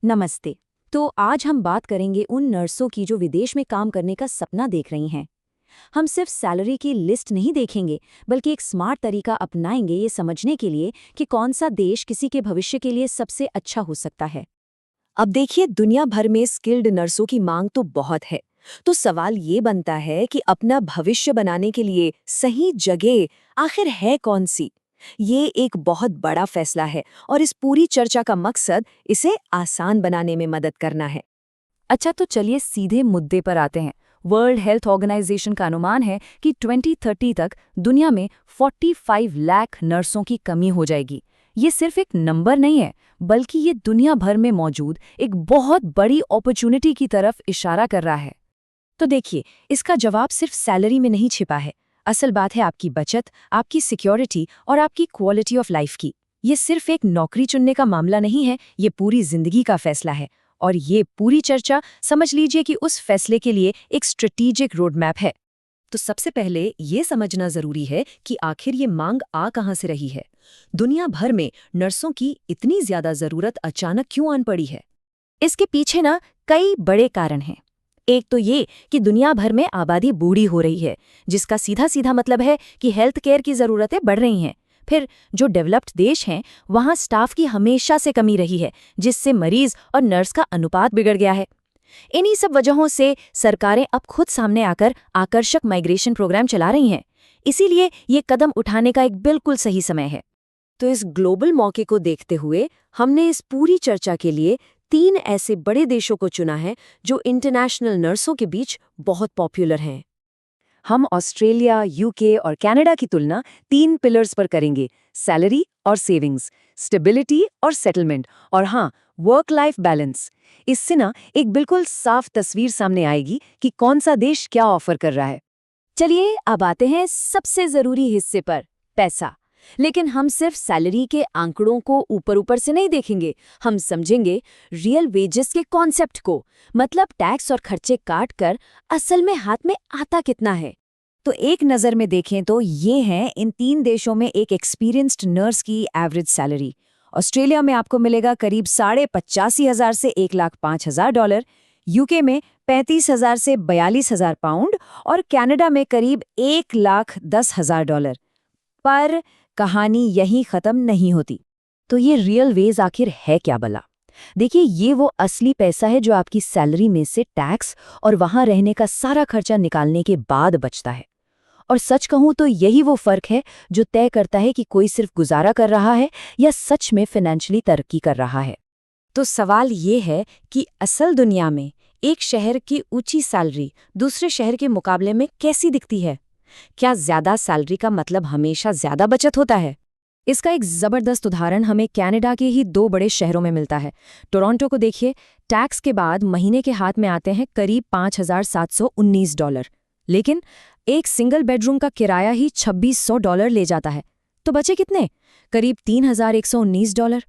नमस्ते। तो आज हम बात करेंगे उन नर्सों की जो विदेश में काम करने का सपना देख रही हैं। हम सिर्फ सैलरी की लिस्ट नहीं देखेंगे, बल्कि एक स्मार्ट तरीका अपनाएंगे ये समझने के लिए कि कौन सा देश किसी के भविष्य के लिए सबसे अच्छा हो सकता है। अब देखिए, दुनिया भर में स्किल्ड नर्सों की मांग तो बहुत है। तो सवाल ये बनता है कि अपना भविष्य बनाने के लिए सही जगह आखिर है कौन सी। ये एक बहुत बड़ा फैसला है और इस पूरी चर्चा का मकसद इसे आसान बनाने में मदद करना है। अच्छा, तो चलिए सीधे मुद्दे पर आते हैं। वर्ल्ड हेल्थ ऑर्गेनाइजेशन का अनुमान है कि 2030 तक दुनिया में 45 लाख नर्सों की कमी हो जाएगी। ये सिर्फ एक नंबर नहीं है, बल्कि ये दुनिया भर में मौजूद एक बहुत बड़ी अपॉर्चुनिटी की तरफ इशारा कर रहा है। तो देखिए, इसका जवाब सिर्फ सैलरी में नहीं छिपा है। असल बात है आपकी बचत, आपकी सिक्योरिटी और आपकी क्वालिटी ऑफ लाइफ की। ये सिर्फ एक नौकरी चुनने का मामला नहीं है, ये पूरी जिंदगी का फैसला है। और ये पूरी चर्चा समझ लीजिए कि उस फैसले के लिए एक स्ट्रेटेजिक रोड मैप है। तो सबसे पहले ये समझना जरूरी है कि आखिर ये मांग आ कहां से रही है। दुनिया भर में नर्सों की इतनी ज्यादा जरूरत अचानक क्यों आन पड़ी है? इसके पीछे ना कई बड़े कारण हैं। एक तो ये कि दुनिया भर में आबादी बूढ़ी हो रही है, जिसका सीधा सीधा मतलब है कि हेल्थ केयर की ज़रूरतें बढ़ रही हैं। फिर जो डेवलप्ड देश हैं, वहाँ स्टाफ की हमेशा से कमी रही है, जिससे मरीज और नर्स का अनुपात बिगड़ गया है। इन्हीं सब वजहों से सरकारें अब खुद सामने आकर आकर्षक माइग्रेशन प्रोग्राम चला रही हैं। इसीलिए ये कदम उठाने का एक बिल्कुल सही समय है। तो इस ग्लोबल मौके को देखते हुए हमने इस पूरी चर्चा के लिए 3 ऐसे बड़े देशों को चुना है जो इंटरनेशनल नर्सों के बीच बहुत पॉपुलर हैं। हम ऑस्ट्रेलिया, यूके और कनाडा की तुलना 3 पिलर्स पर करेंगे: सैलरी और सेविंग्स, स्टेबिलिटी और सेटलमेंट, और हाँ, वर्क लाइफ बैलेंस। इससे ना एक बिल्कुल साफ तस्वीर सामने आएगी कि कौन सा देश क्या ऑफर कर रहा है। चलिए अब आते हैं सबसे जरूरी हिस्से पर, पैसा। लेकिन हम सिर्फ सैलरी के आंकड़ों को ऊपर ऊपर से नहीं देखेंगे, हम समझेंगे रियल वेजेस के कॉन्सेप्ट को, मतलब टैक्स और खर्चे काट कर असल में हाथ में आता कितना है। तो एक नज़र में देखें तो ये हैं इन 3 देशों में एक एक्सपीरियंस्ड नर्स की एवरेज सैलरी। ऑस्ट्रेलिया में आपको मिलेगा करीब 85,000 से 1,05,000 डॉलर, यूके में 35,000 से 42,000 पाउंड और कनाडा में करीब 1,10,000 डॉलर। पर कहानी यहीं खत्म नहीं होती। तो ये रियल वेज आखिर है क्या भला? देखिए, ये वो असली पैसा है जो आपकी सैलरी में से टैक्स और वहां रहने का सारा खर्चा निकालने के बाद बचता है। और सच कहूं तो यही वो फर्क है जो तय करता है कि कोई सिर्फ गुजारा कर रहा है या सच में फाइनेंशियली तरक्की कर रहा है। तो सवाल ये है कि असल दुनिया में एक शहर की ऊंची सैलरी दूसरे शहर के मुकाबले में कैसी दिखती है? क्या ज्यादा सैलरी का मतलब हमेशा ज्यादा बचत होता है? इसका एक जबरदस्त उदाहरण हमें कनाडा के ही 2 बड़े शहरों में मिलता है। टोरंटो को देखिए, टैक्स के बाद महीने के हाथ में आते हैं करीब $5,719, लेकिन एक सिंगल बेडरूम का किराया ही $2,600 ले जाता है। तो बचे कितने? करीब $3,119।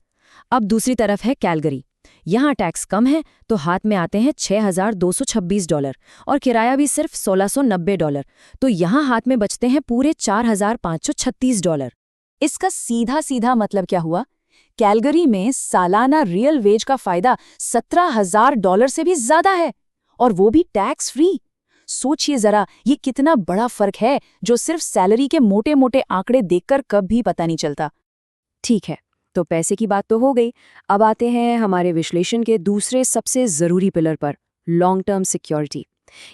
अब दूसरी तरफ है कैलगरी। यहाँ टैक्स कम है तो हाथ में आते हैं $6,226 और किराया भी सिर्फ $1,690। तो यहाँ हाथ में बचते हैं पूरे $4,536। इसका सीधा सीधा मतलब क्या हुआ? कैलगरी में सालाना रियल वेज का फायदा $17,000 से भी ज्यादा है, और वो भी टैक्स फ्री। सोचिए जरा, ये कितना बड़ा फर्क है जो सिर्फ सैलरी के मोटे मोटे आंकड़े देखकर कभी पता नहीं चलता। ठीक है, तो पैसे की बात तो हो गई। अब आते हैं हमारे विश्लेषण के दूसरे सबसे जरूरी पिलर पर, लॉन्ग टर्म सिक्योरिटी,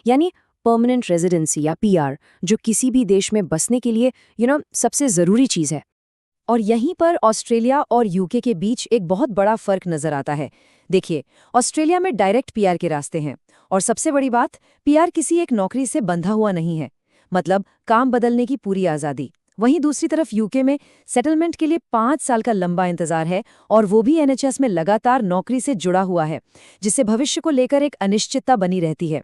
यानी परमानेंट रेजिडेंसी या पीआर, जो किसी भी देश में बसने के लिए सबसे जरूरी चीज है। और यहीं पर ऑस्ट्रेलिया और यूके के बीच एक बहुत बड़ा फर्क नजर आता है। देखिए, ऑस्ट्रेलिया में डायरेक्ट पीआर के रास्ते हैं, और सबसे बड़ी बात, पीआर किसी एक नौकरी से बंधा हुआ नहीं है, मतलब काम बदलने की पूरी आज़ादी। वहीं दूसरी तरफ यूके में सेटलमेंट के लिए 5 साल का लंबा इंतजार है, और वो भी एनएचएस में लगातार नौकरी से जुड़ा हुआ है, जिससे भविष्य को लेकर एक अनिश्चितता बनी रहती है।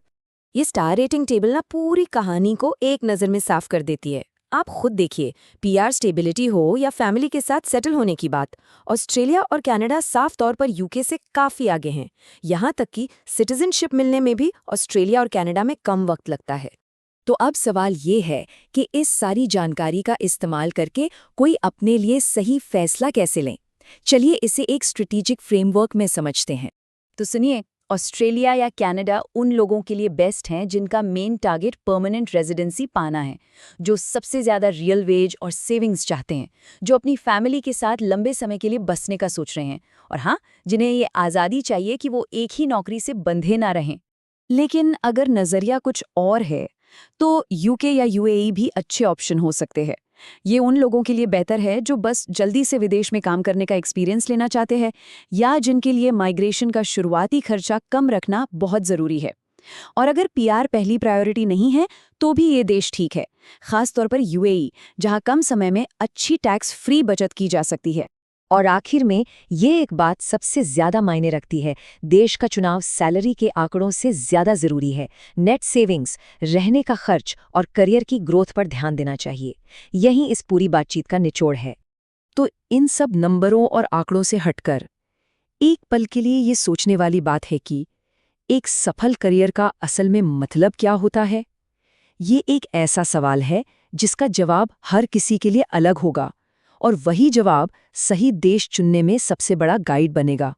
ये स्टार रेटिंग टेबल ना पूरी कहानी को एक नज़र में साफ कर देती है। आप खुद देखिए, पीआर स्टेबिलिटी हो या फैमिली के साथ सेटल होने की बात, ऑस्ट्रेलिया और कनाडा साफ तौर पर यूके से काफ़ी आगे हैं। यहाँ तक कि सिटीजनशिप मिलने में भी ऑस्ट्रेलिया और कनाडा में कम वक्त लगता है। तो अब सवाल ये है कि इस सारी जानकारी का इस्तेमाल करके कोई अपने लिए सही फैसला कैसे लें। चलिए इसे एक स्ट्रेटेजिक फ्रेमवर्क में समझते हैं। तो सुनिए, ऑस्ट्रेलिया या कनाडा उन लोगों के लिए बेस्ट हैं जिनका मेन टारगेट परमानेंट रेजिडेंसी पाना है, जो सबसे ज़्यादा रियल वेज और सेविंग्स चाहते हैं, जो अपनी फैमिली के साथ लंबे समय के लिए बसने का सोच रहे हैं, और हाँ, जिन्हें ये आज़ादी चाहिए कि वो एक ही नौकरी से बंधे ना रहें। लेकिन अगर नज़रिया कुछ और है, तो यूके या यूएई भी अच्छे ऑप्शन हो सकते हैं। ये उन लोगों के लिए बेहतर है जो बस जल्दी से विदेश में काम करने का एक्सपीरियंस लेना चाहते हैं, या जिनके लिए माइग्रेशन का शुरुआती खर्चा कम रखना बहुत ज़रूरी है। और अगर पीआर पहली प्रायोरिटी नहीं है, तो भी ये देश ठीक है, खास तौर पर यूएई, जहां कम समय में अच्छी टैक्स फ्री बचत की जा सकती है। और आखिर में ये एक बात सबसे ज्यादा मायने रखती है, देश का चुनाव सैलरी के आंकड़ों से ज्यादा जरूरी है। नेट सेविंग्स, रहने का खर्च और करियर की ग्रोथ पर ध्यान देना चाहिए। यही इस पूरी बातचीत का निचोड़ है। तो इन सब नंबरों और आंकड़ों से हटकर एक पल के लिए ये सोचने वाली बात है कि एक सफल करियर का असल में मतलब क्या होता है? ये एक ऐसा सवाल है जिसका जवाब हर किसी के लिए अलग होगा, और वही जवाब सही देश चुनने में सबसे बड़ा गाइड बनेगा।